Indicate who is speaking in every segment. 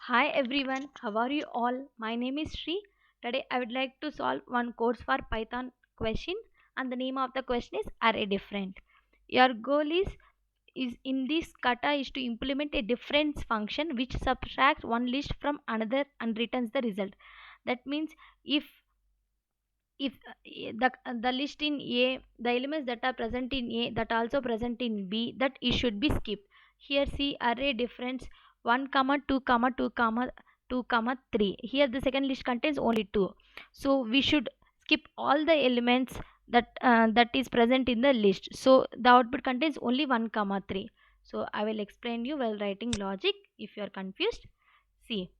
Speaker 1: Hi everyone, how are you all? My name is Sri. Today I would like to solve one course for Python question, and the name of the question is array different. Your goal is in this kata is to implement a difference function which subtracts one list from another and returns the result. That means if the list in A, the elements that are present in A that also present in B, that it should be skipped. Here see array difference 1 comma 2 comma 2 comma 2 comma 3. Here the second list contains only 2, so we should skip all the elements that is present in the list, so the output contains only 1 comma 3. So I will explain you while writing logic. If you are confused, see,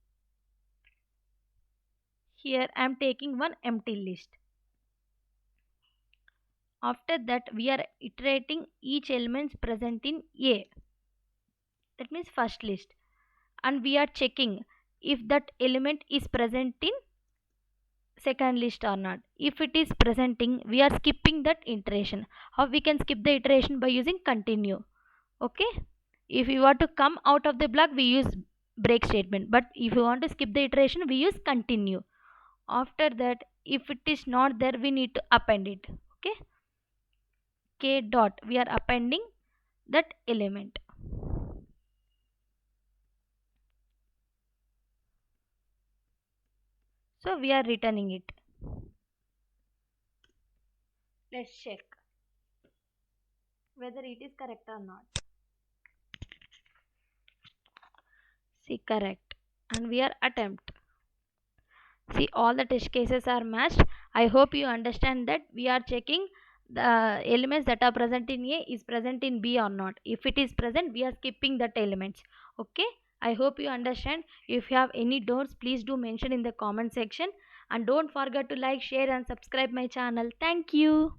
Speaker 1: here I am taking one empty list. After that, we are iterating each element present in A, that means first list, and we are checking if that element is present in second list or not. If it is presenting, we are skipping that iteration. How we can skip the iteration? By using continue. Okay. If you want to come out of the block, we use break statement. But if you want to skip the iteration, we use continue. After that, if it is not there, we need to append it. Okay. K dot. We are appending that element. So we are returning it. Let's check whether it is correct or not. See, correct. And we are attempt. See, all the test cases are matched. I hope you understand that we are checking the elements that are present in A is present in B or not. If it is present, we are skipping that elements. Okay. I hope you understand. If you have any doubts, please do mention in the comment section. And don't forget to like, share and subscribe my channel. Thank you.